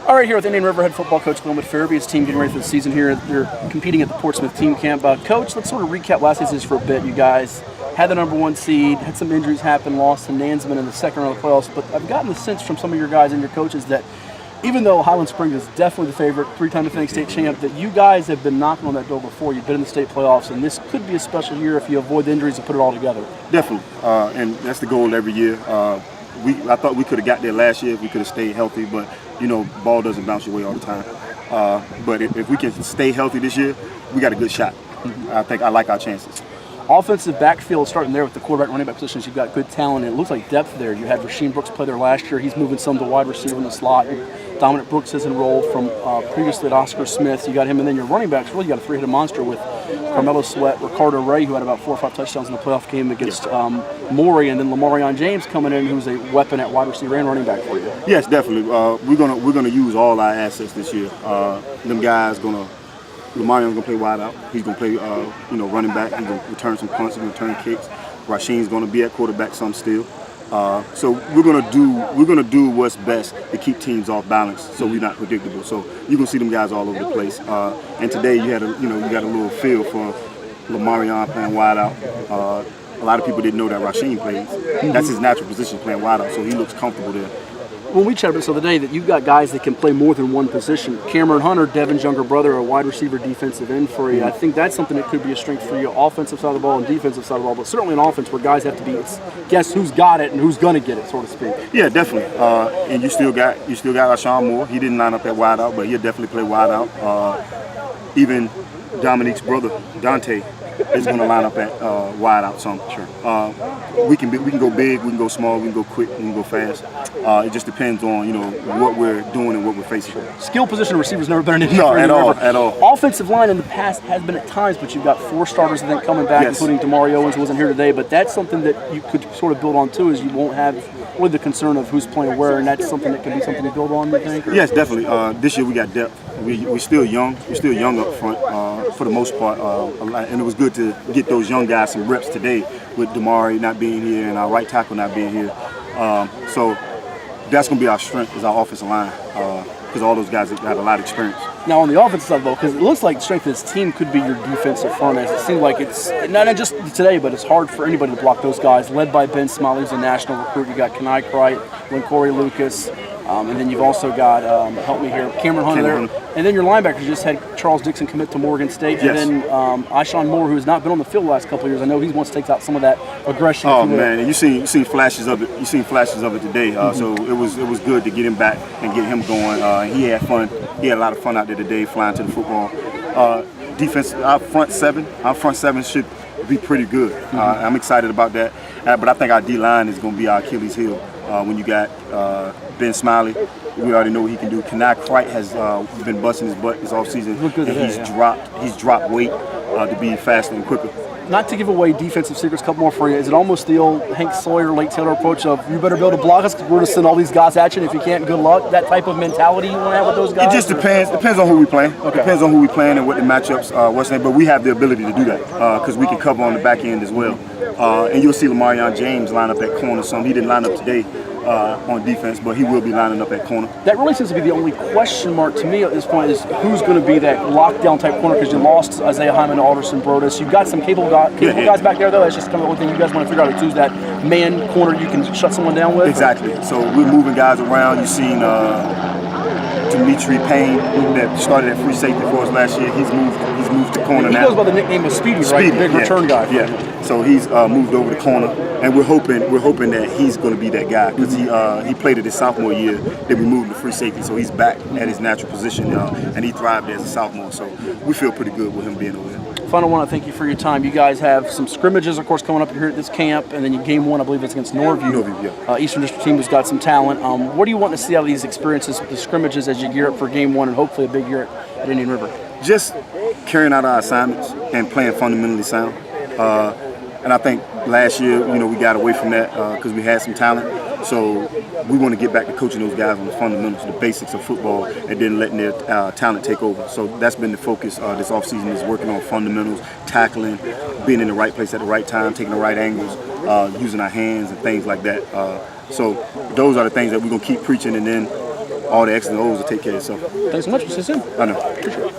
All right, here with Indian River head football coach Glenwood Ferebee. His team getting ready for the season here. They're competing at the Portsmouth Team Camp. Coach, let's sort of recap last season for a bit. You guys had the #1 seed, had some injuries happen, lost to Nansman in the second round of the playoffs. But I've gotten the sense from some of your guys and your coaches that even though Highland Springs is definitely the favorite, three-time defending state champ, that you guys have been knocking on that door before. You've been in the state playoffs, and this could be a special year if you avoid the injuries and put it all together. Definitely, and that's the goal every year. I thought we could have got there last year if we could have stayed healthy, but you know, ball doesn't bounce your way all the time. But if we can stay healthy this year, we got a good shot. I think I like our chances. Offensive backfield, starting there with the quarterback, running back positions, you've got good talent, and it looks like depth there. You had Rasheem Brooks play there last year. He's moving some to wide receiver in the slot. Dominic Brooks has enrolled from previously at Oscar Smith. You got him, and then your running backs, really got a three-headed monster with Carmelo Sweat, Ricardo Ray, who had about 4 or 5 touchdowns in the playoff game against Morey, and then Lamarion James coming in, who's a weapon at wide receiver and running back for you. Yes, definitely. We're gonna use all our assets this year. Them guys Lamarion's gonna play wide out. He's gonna play running back. He's gonna return some punts. He's gonna return kicks. Rasheem's gonna be at quarterback some still. So we're gonna do what's best to keep teams off balance, so we're not predictable. So you're gonna see them guys all over the place. And today you got a little feel for Lamarion playing wide out. A lot of people didn't know that Rasheem plays. That's his natural position, playing wide out. So he looks comfortable there. When we chatted about this the other day, that you've got guys that can play more than one position. Cameron Hunter, Devin's younger brother, a wide receiver, defensive end for you. I think that's something that could be a strength for you, offensive side of the ball and defensive side of the ball, but certainly an offense where guys have to be guess who's got it and who's going to get it, so to speak. Yeah, definitely. And you still got Rashawn Moore. He didn't line up at wide out, but he'll definitely play wide out. Even Dominique's brother, Dante, is going to line up at wide out some. Sure. We can go big, we can go small, we can go quick, we can go fast. It just depends on what we're doing and what we're facing. Skill position receiver's never been an issue. No, at all. Offensive line in the past has been at times, but you've got 4 starters I think coming back, including Damari Owens, who wasn't here today. But that's something that you could sort of build on too, is you won't have really the concern of who's playing where, and that's something that can be something to build on, you think? Or? Yes, definitely. This year we got depth. We're still young. We're still young up front for the most part, and it was good to get those young guys some reps today with Damari not being here and our right tackle not being here. So that's going to be our strength, is our offensive line, because all those guys have got a lot of experience. Now on the offensive side, though, because it looks like the strength of this team could be your defensive front, as it seems like it's not just today, but it's hard for anybody to block those guys. Led by Ben Smiley, who's a national recruit. You got Kenai Cright, Corey Lucas. And then you've also got, help me here, Cameron Hunter there. And then your linebackers just had Charles Dixon commit to Morgan State. Yes. And then Ishawn Moore, who has not been on the field the last couple of years. I know he wants to take out some of that aggression. Oh man, and you seen flashes of it. You seen flashes of it today. So it was good to get him back and get him going. He had fun. He had a lot of fun out there today, flying to the football. Defense, our front seven should be pretty good. I'm excited about that. But I think our D-line is going to be our Achilles heel. When you got Ben Smiley, we already know what he can do. Kenai Cright has been busting his butt this offseason, and he's dropped weight to be faster and quicker. Not to give away defensive secrets, a couple more for you. Is it almost the old Hank Sawyer, Lake Taylor approach of you better be able to block us because we're going to send all these guys at you, and if you can't, good luck? That type of mentality you want to have with those guys? It just depends. Depends on who we playing. Okay. Depends on who we playing and what the matchups what's name. But we have the ability to do that because we can cover on the back end as well. And you'll see Lamarion James line up at corner some. He didn't line up today on defense, but he will be lining up at corner. That really seems to be the only question mark to me at this point, is who's going to be that lockdown type corner, because you lost Isaiah Hyman, Alderson, Brodus. You've got some capable guys back there, though. That's just kind of the only thing you guys want to figure out, is who's that man corner you can shut someone down with. Exactly. So we're moving guys around. You've seen Dimitri Payne, that started at free safety for us last year. He's moved to corner now. He goes by the nickname of Speedy, right? The big return guy. Yeah. So he's moved over to corner, and we're hoping that he's going to be that guy, because he played it his sophomore year. Then we moved to free safety, so he's back at his natural position, and he thrived as a sophomore. So we feel pretty good with him being over there. Final one, I thank you for your time. You guys have some scrimmages, of course, coming up here at this camp, and then game 1, I believe, is against Norview. Eastern District team has got some talent. What do you want to see out of these experiences, the scrimmages, as you gear up for game 1 and hopefully a big year at Indian River? Just carrying out our assignments and playing fundamentally sound. And I think last year, we got away from that because we had some talent. So we want to get back to coaching those guys on the fundamentals, the basics of football, and then letting their talent take over. So that's been the focus this offseason, is working on fundamentals, tackling, being in the right place at the right time, taking the right angles, using our hands and things like that. So those are the things that we're going to keep preaching, and then all the X's and O's will take care of itself. Thanks so much. We'll see you soon. I know.